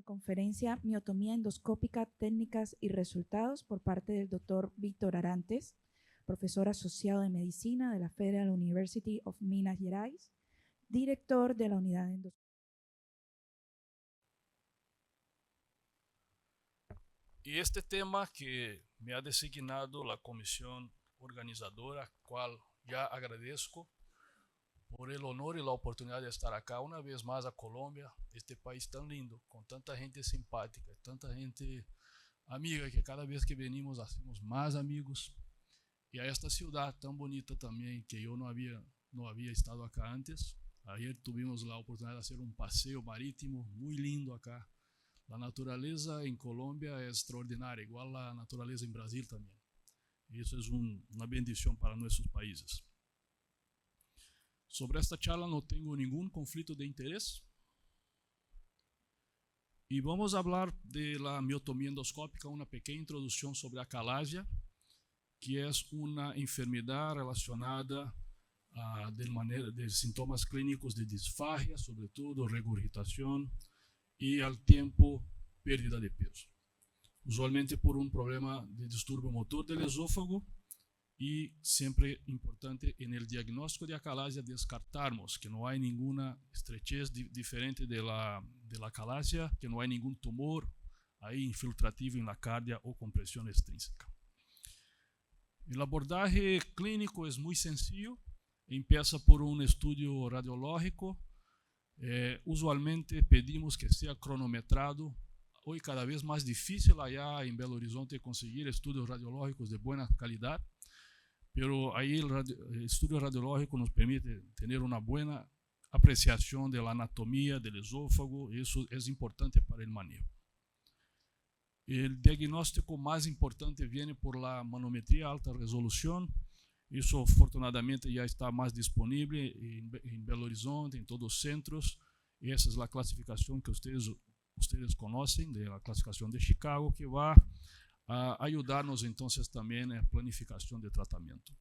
conferencia Miotomía endoscópica, técnicas y resultados por parte del Dr. Víctor Arantes, profesor asociado de medicina de la Federal University of Minas Gerais, director de la unidad de endoscopia. Y este tema que me ha designado la comisión organizadora, cual ya agradezco por el honor y la oportunidad de estar acá una vez más a Colombia, este país tan lindo, con tanta gente simpática, tanta gente amiga, que cada vez que venimos hacemos más amigos, y a esta ciudad tan bonita también, que yo no había estado acá antes. Ayer tuvimos la oportunidad de hacer un paseo marítimo muy lindo acá. La naturaleza en Colombia es extraordinaria, igual la naturaleza en Brasil también. Y eso es una bendición para nuestros países. Sobre esta charla no tengo ningún conflicto de interés. Y vamos a hablar de la miotomía endoscópica, una pequeña introducción sobre acalasia, que es una enfermedad relacionada de sintomas clínicos de disfagia, sobre todo regurgitación, y al tiempo pérdida de peso. Usualmente por un problema de disturbio motor del esófago. Y siempre importante en el diagnóstico de acalasia descartarmos que no hay ninguna estrechez diferente de la acalasia, que no hay ningún tumor ahí infiltrativo en la cardia o compresión extrínseca. El abordaje clínico es muy sencillo, empieza por un estudio radiológico. Usualmente pedimos que sea cronometrado. Hoy cada vez más difícil allá en Belo Horizonte conseguir estudios radiológicos de buena calidad. Pero ahí el estudio radiológico nos permite tener una buena apreciación de la anatomía del esófago, y eso es importante para el manejo. El diagnóstico más importante viene por la manometría alta resolución. Eso afortunadamente ya está más disponible en Belo Horizonte, en todos los centros. Esa es la clasificación que ustedes conocen, de la clasificación de Chicago, que va a ayudarnos entonces también en planificación de tratamiento.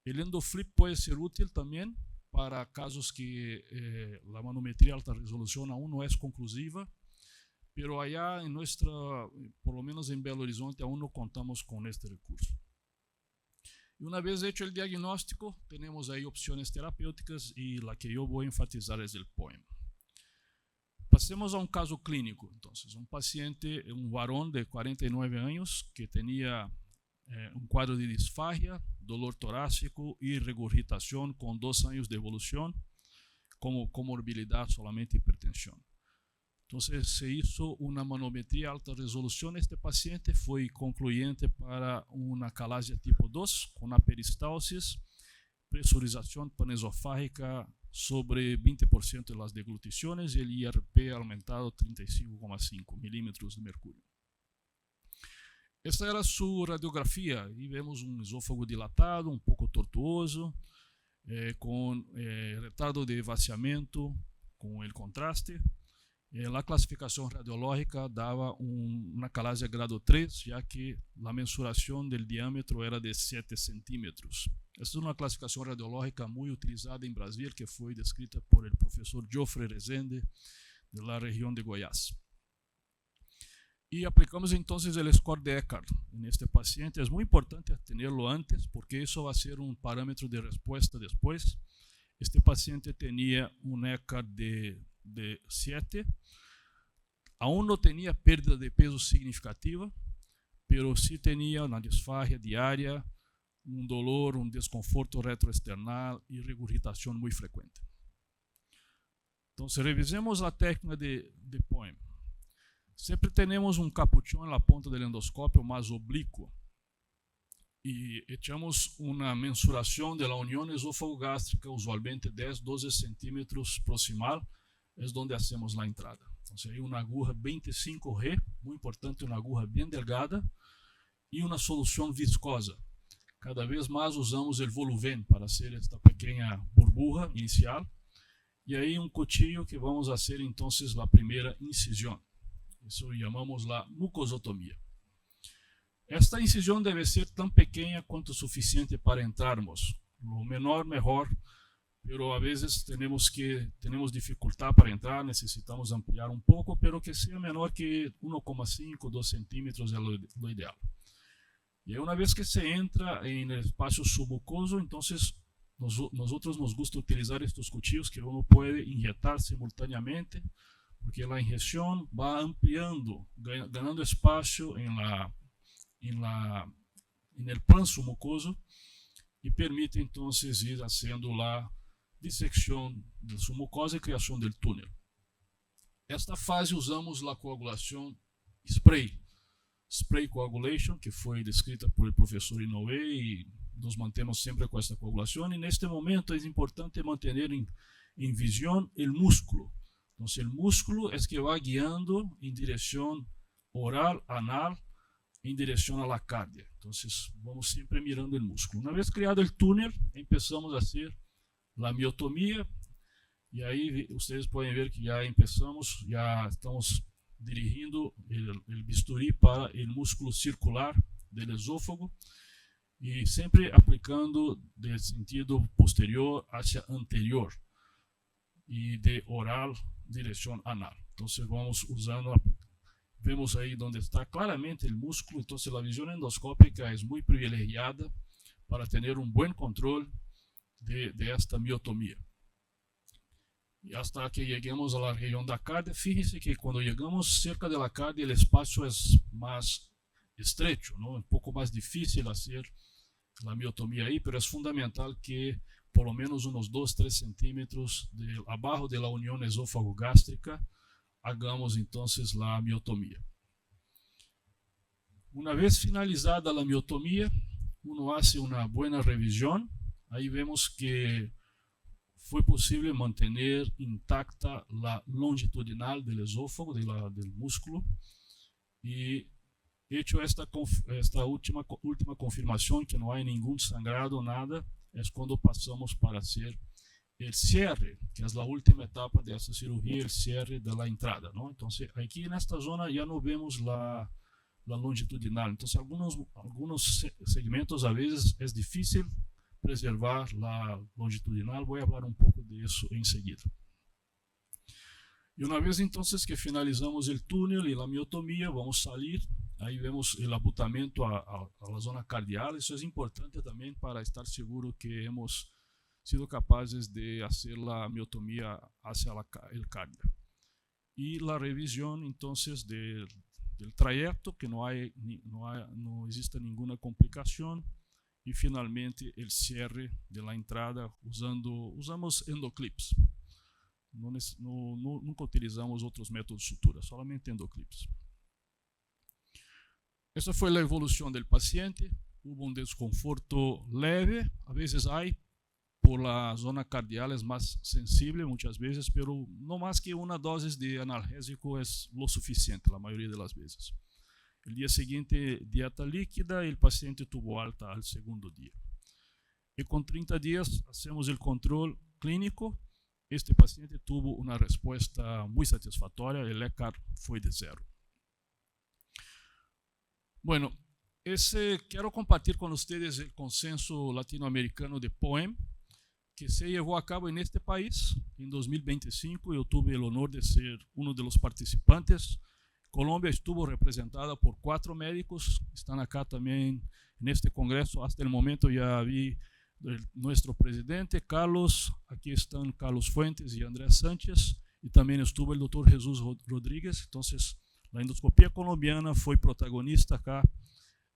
El EndoFlip puede ser útil también para casos que la manometría alta resolución aún no es conclusiva, pero allá en por lo menos en Belo Horizonte, aún no contamos con este recurso. Y una vez hecho el diagnóstico, tenemos ahí opciones terapéuticas, y la que yo voy a enfatizar es el POEM. Pasemos a un caso clínico, entonces. Un paciente, un varón de 49 años que tenía un cuadro de disfagia, dolor torácico y regurgitación con 2 años de evolución, como comorbilidad solamente hipertensión. Entonces se hizo una manometría alta resolución. Este paciente fue concluyente para una acalasia tipo 2 con aperistalsis, presurización panesofágica sobre 20% de las degluticiones y el IRP aumentado 35,5 milímetros de mercurio. Esta era su radiografía, y vemos un esófago dilatado, un poco tortuoso, con retardo de vaciamiento, con el contraste. La clasificación radiológica daba una acalasia grado 3, ya que la mensuración del diámetro era de 7 centímetros. Esta es una clasificación radiológica muy utilizada en Brasil, que fue descrita por el profesor Geoffrey Rezende, de la región de Goiás. Y aplicamos entonces el score de Eckhart en este paciente. Es muy importante tenerlo antes, porque eso va a ser un parámetro de respuesta después. Este paciente tenía un Eckhart de 7, aún no tenía pérdida de peso significativa, pero sí tenía una disfagia diaria, un dolor, un desconforto retroesternal y regurgitación muy frecuente. Entonces revisemos la técnica de POEM. Siempre tenemos un capuchón en la punta del endoscopio más oblicuo, y echamos una mensuración de la unión esófago-gástrica, usualmente 10-12 centímetros proximal, es donde hacemos la entrada. Entonces hay una aguja 25G, muy importante, una aguja bien delgada, y una solución viscosa. Cada vez más usamos el Voluven para hacer esta pequeña burbuja inicial, y ahí un cuchillo que vamos a hacer entonces la primera incisión. Eso llamamos la mucosotomía. Esta incisión debe ser tan pequeña cuanto suficiente para entrarmos. Lo menor, mejor. pero a veces tenemos dificultad para entrar, necesitamos ampliar un poco, pero que sea menor que 1,5, 2 centímetros es lo ideal. Y una vez que se entra en el espacio submucoso, entonces nosotros nos gusta utilizar estos cuchillos que uno puede inyectar simultáneamente, porque la inyección va ampliando, ganando espacio en el plan submucoso y permite entonces ir haciendo la disección de su mucosa y creación del túnel. Esta fase usamos la coagulación spray coagulation, que foi descrita por el professor Inoue, e nos mantemos sempre com esta coagulação. E neste momento é importante manter em visão o músculo. Então, o músculo é que vai guiando em direção oral, anal, em direção à la cardia. Então, vamos sempre mirando o músculo. Uma vez criado o túnel, começamos a fazer a miotomia. E aí vocês podem ver que já estamos dirigindo o bisturi para o músculo circular do esôfago e sempre aplicando de sentido posterior hacia anterior e de oral direção anal. Então vamos usando, vemos aí onde está claramente o músculo. Então a visão endoscópica é muito privilegiada para ter bom controle de esta miotomia. E hasta que cheguemos à região da cardia, fíjense que quando chegamos cerca da cardia, o espaço é mais estrecho, ¿no? Um pouco mais difícil fazer a miotomia aí, mas é fundamental que por lo menos uns 2-3 centímetros abaixo da união esôfago-gástrica hagamos então a miotomia. Uma vez finalizada a miotomia, uno faz uma boa revisão. Aí vemos que foi possível manter intacta a longitudinal do esôfago, do músculo, e hecho esta última confirmação que não há nenhum sangrado, nada, é quando passamos para fazer o cierre, que é a última etapa dessa cirurgia, o cierre da entrada, ¿no? Então, aqui nesta zona já não vemos a longitudinal. Então, alguns segmentos, a vezes, é difícil preservar a longitudinal. Vou falar pouco disso em seguida. E uma vez então que finalizamos o túnel e a miotomia, vamos sair. Aí vemos o abutamento à zona cardial. Isso é importante também para estar seguro que hemos sido capazes de fazer a miotomia hacia o cardio. E a revisão então do trajeto, que não existe nenhuma complicação. E finalmente o cierre de la entrada usamos endoclips. Nunca utilizamos outros métodos de sutura, somente endoclips. Essa foi a evolução do paciente. Houve desconforto leve, a vezes há, por la zona cardial é mais sensível muitas vezes, mas não mais que uma dose de analgésico é o suficiente, a maioria das vezes. El día seguinte, dieta líquida, el paciente tuvo alta al segundo día. Y con 30 días hacemos el control clínico. Este paciente tuvo una respuesta muy satisfactoria, el ECAR fue de 0. Bueno, quiero compartir con ustedes el consenso latinoamericano de POEM, que se llevó a cabo en este país en 2025. Yo tuve el honor de ser uno de los participantes. Colombia estuvo representada por 4 médicos, están acá también en este congreso. Hasta el momento ya vi nuestro presidente Carlos, aquí están Carlos Fuentes y Andrés Sánchez, y también estuvo el doctor Jesús Rodríguez. Entonces, la endoscopia colombiana fue protagonista acá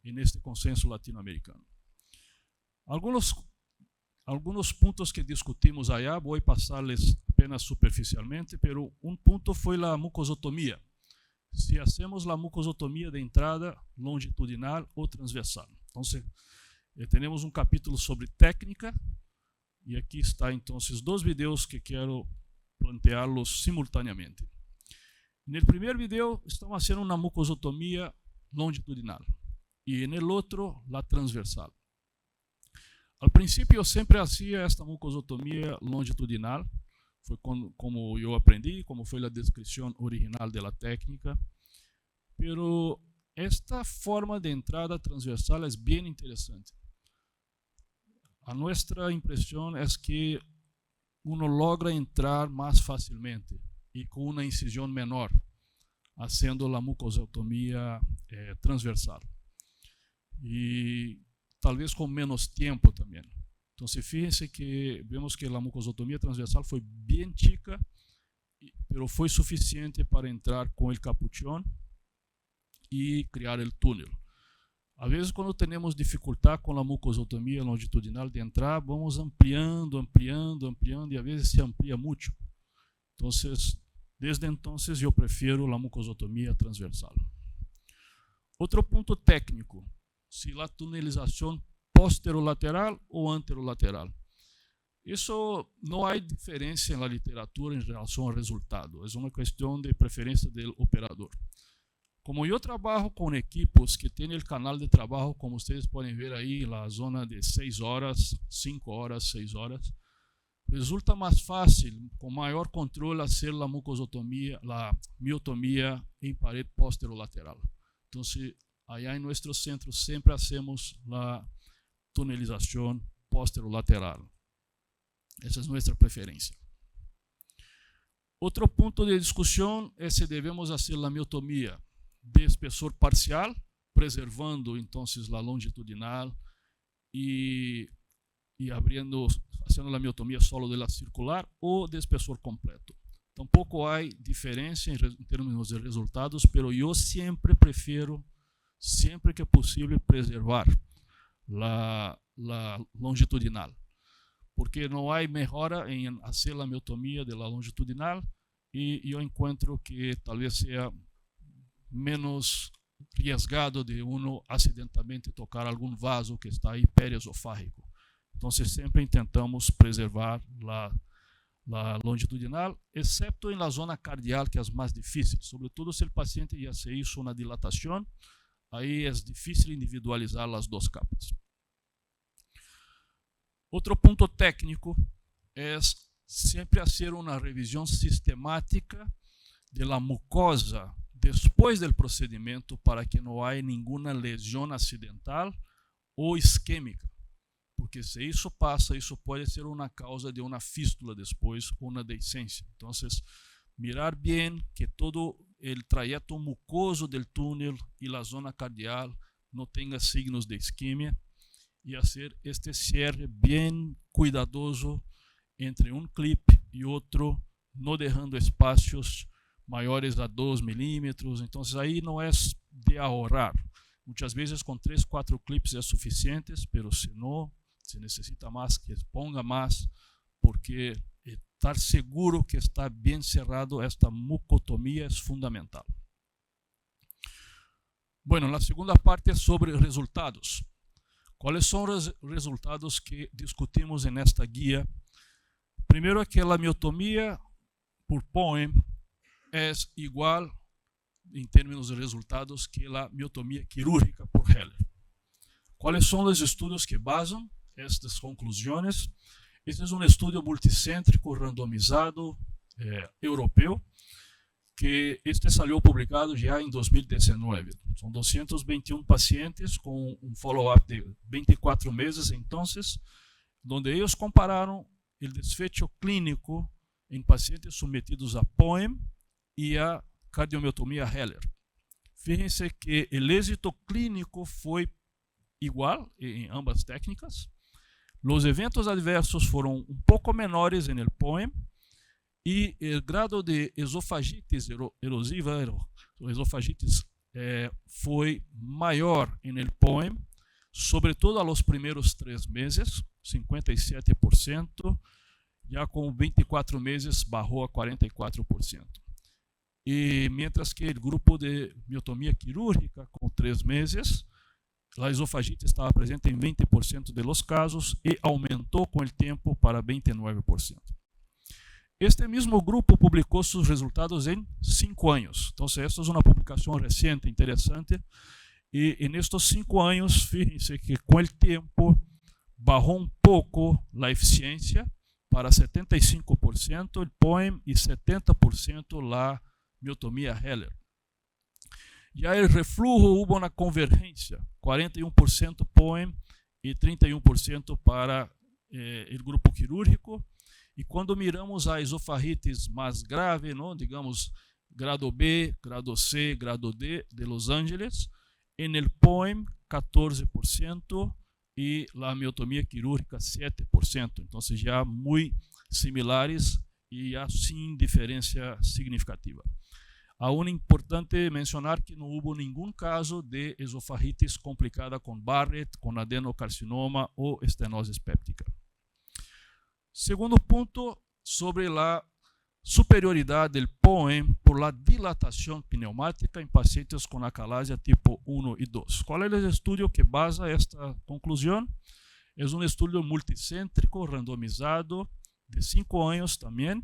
en este consenso latinoamericano. Algunos puntos que discutimos allá, voy a pasarles apenas superficialmente, pero un punto fue la mucosotomía. Si hacemos la mucosotomía de entrada longitudinal o transversal. Entonces, tenemos un capítulo sobre técnica y aquí está entonces 2 videos que quiero plantearlos simultáneamente. En el primer video estamos haciendo una mucosotomía longitudinal y en el otro la transversal. Al principio siempre hacía esta mucosotomía longitudinal. Foi como eu aprendi, como foi a descrição original da técnica. Pero esta forma de entrada transversal é bem interessante. A nossa impressão é que uno logra entrar más fácilmente y con una incisión menor, haciendo la mucosotomía transversal. Y tal vez con menos tiempo también. Entonces, fíjense que vemos que la mucosotomía transversal fue bien chica, pero fue suficiente para entrar con el capuchón y crear el túnel. A veces cuando tenemos dificultad con la mucosotomía longitudinal de entrar, vamos ampliando, ampliando, ampliando y a veces se amplía mucho. Entonces, desde entonces yo prefiero la mucosotomía transversal. Otro punto técnico, si la tunelización posterolateral o anterolateral. Eso no hay diferencia en la literatura en relación al resultado, es una cuestión de preferencia del operador. Como yo trabajo con equipos que tienen el canal de trabajo, como ustedes pueden ver ahí, en la zona de 6 horas, 5 horas, 6 horas, resulta más fácil, con mayor control, hacer la mucosotomía, la miotomía en pared posterolateral. Entonces, allá en nuestros centros siempre hacemos la tunelización posterolateral. Esa es nuestra preferencia. Otro punto de discusión es si debemos hacer la miotomía de espesor parcial, preservando entonces la longitudinal y haciendo la miotomía solo de la circular o de espesor completo. Tampoco hay diferencia en términos de resultados, pero yo siempre prefiero, siempre que posible, preservar la longitudinal, porque no hay mejora en hacer la miotomía de la longitudinal y yo encuentro que tal vez sea menos riesgado de uno accidentalmente tocar algún vaso que está ahí periesofágico. Entonces siempre intentamos preservar la longitudinal, excepto en la zona cardial, que es más difícil, sobre todo si el paciente ya se hizo una dilatación, ahí es difícil individualizar las dos capas. Otro punto técnico es siempre hacer una revisión sistemática de la mucosa después del procedimiento para que no haya ninguna lesión accidental o isquémica, porque si eso pasa, eso puede ser una causa de una fístula después o una dehiscencia. Entonces, mirar bien que todo el trayecto mucoso del túnel y la zona cardial no tenga signos de isquemia y hacer este cierre bien cuidadoso entre un clip y otro, no dejando espacios mayores a 2 milímetros. Entonces ahí no es de ahorrar. Muchas veces con 3, 4 clips es suficientes, pero si no, se necesita más, que ponga más, porque estar seguro que está bien cerrado esta mucotomía es fundamental. Bueno, la segunda parte es sobre resultados. ¿Cuáles son los resultados que discutimos en esta guía? Primero es que la miotomía por POEM es igual en términos de resultados que la miotomía quirúrgica por Heller. ¿Cuáles son los estudios que basan estas conclusiones? Este es un estudio multicéntrico randomizado europeo, que este salió publicado ya en 2019. Son 221 pacientes con un follow-up de 24 meses entonces, donde ellos compararon el desfecho clínico en pacientes sometidos a POEM y a cardiomiotomía Heller. Fíjense que el éxito clínico fue igual en ambas técnicas. Los eventos adversos fueron un poco menores en el POEM y el grado de esofagitis erosiva, esofagitis, fue mayor en el POEM, sobre todo a los primeros 3 meses, 57%, ya con 24 meses bajó a 44%. Y mientras que el grupo de miotomía quirúrgica con 3 meses, la esofagitis estaba presente en 20% de los casos y aumentó con el tiempo para 29%. Este mismo grupo publicó sus resultados en 5 años. Entonces, esta es una publicación reciente, interesante. Y en estos 5 años, fíjense que con el tiempo bajó un poco la eficiencia para 75% el POEM y 70% la miotomía Heller. Ya el reflujo hubo una convergencia, 41% POEM y 31% para el grupo quirúrgico. E quando miramos a esofagitis mais grave, não, digamos, grado B, grado C, grado D de Los Angeles, en el POEM 14% y la miotomía quirúrgica 7%. Entonces ya muy similares y ya sin diferencia significativa. Aún importante mencionar que no hubo ningún caso de esofagitis complicada con Barrett, con adenocarcinoma o estenosis péptica. Segundo punto, sobre la superioridad del POEM por la dilatación pneumática en pacientes con acalasia tipo 1 y 2. ¿Cuál es el estudio que basa esta conclusión? Es un estudio multicéntrico, randomizado, de 5 años también,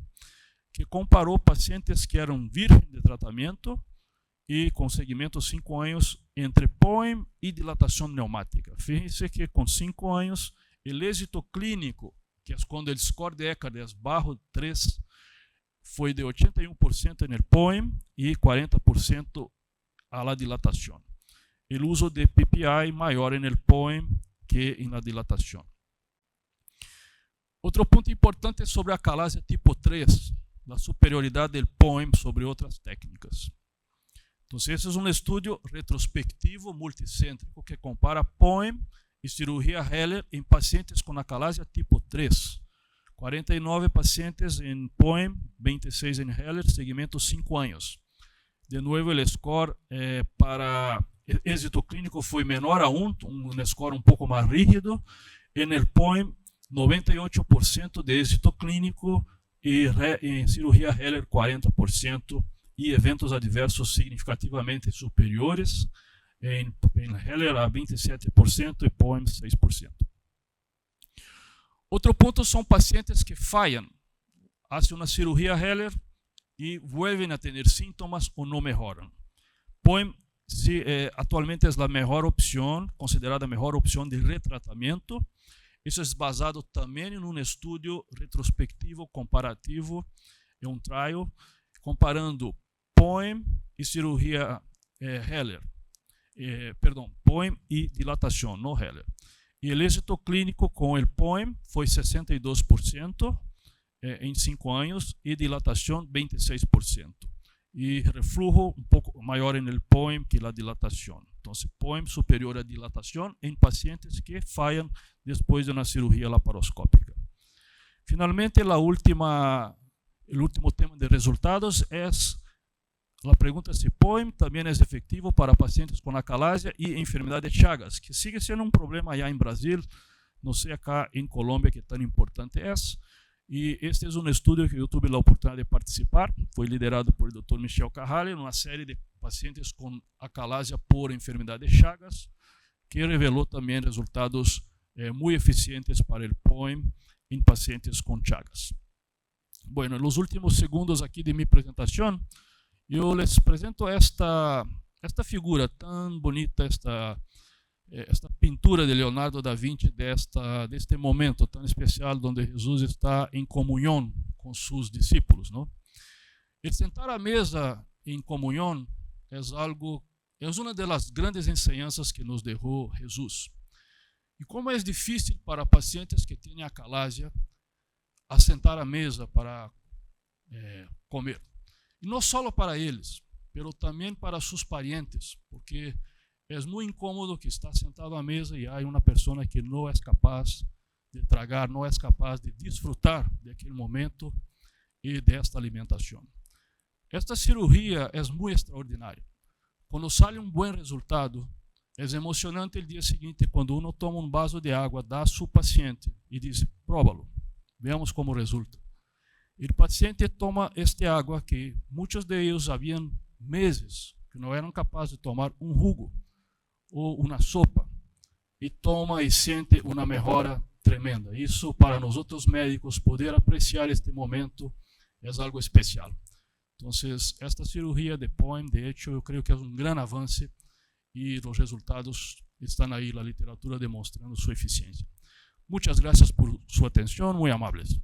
que comparó pacientes que eran virgen de tratamiento y con seguimiento 5 años entre POEM y dilatación neumática. Fíjense que con 5 años el éxito clínico, que es cuando el score de Eckert es bajo 3, fue de 81% en el POEM y 40% a la dilatación. El uso de PPI mayor en el POEM que en la dilatación. Otro punto importante sobre acalasia tipo 3, la superioridad del POEM sobre otras técnicas. Entonces, ese es un estudio retrospectivo multicéntrico que compara POEM y cirugía Heller en pacientes con acalasia tipo 3. 49 pacientes en POEM, 26 en Heller, seguimiento 5 años. De nuevo, el score para éxito clínico fue menor aún, un score un poco más rígido. En el POEM, 98% de éxito clínico y en cirugía Heller 40% y eventos adversos significativamente superiores. En Heller a 27% y POEM 6%. Otro punto son pacientes que fallan, hacen una cirugía Heller y vuelven a tener síntomas o no mejoran. POEM actualmente es la mejor opción, considerada mejor opción de retratamiento. Eso es basado también en un estudio retrospectivo comparativo, en un trial, comparando POEM y cirugía Heller. POEM y dilatación, no Heller. Y el éxito clínico con el POEM fue 62% en 5 años y dilatación 26%. Y reflujo un poco mayor en el POEM que la dilatación. Entonces, POEM superior a dilatación en pacientes que fallan después de una cirugía laparoscópica. Finalmente, el último tema de resultados es la pregunta si POEM también es efectivo para pacientes con acalasia y enfermedad de Chagas, que sigue siendo un problema allá en Brasil, no sé acá en Colombia qué tan importante es. Y este es un estudio que yo tuve la oportunidad de participar, fue liderado por el doctor Michel Carralho, en una serie de pacientes con acalasia por enfermedad de Chagas, que reveló también resultados muy eficientes para el POEM en pacientes con Chagas. Bueno, en los últimos segundos aquí de mi presentación, yo les presento esta figura tan bonita, esta pintura de Leonardo da Vinci de este momento tan especial donde Jesús está en comunión con sus discípulos, ¿no? El sentar a mesa en comunión es una de las grandes enseñanzas que nos dejó Jesús. Y cómo es difícil para pacientes que tienen acalasia a sentar a mesa para comer. Y no solo para ellos, pero también para sus parientes, porque es muy incómodo que está sentado a mesa y hay una persona que no es capaz de tragar, no es capaz de disfrutar de aquel momento y de esta alimentación. Esta cirugía es muy extraordinaria. Cuando sale un buen resultado, es emocionante el día siguiente cuando uno toma un vaso de agua, da a su paciente y dice, próbalo, veamos cómo resulta. El paciente toma este agua que muchos de ellos habían meses que no eran capaces de tomar un jugo o una sopa, y toma y siente una mejora tremenda. Eso para nosotros médicos, poder apreciar este momento es algo especial. Entonces, esta cirugía de POEM, de hecho, yo creo que es un gran avance y los resultados están ahí, la literatura demostrando su eficiencia. Muchas gracias por su atención, muy amables.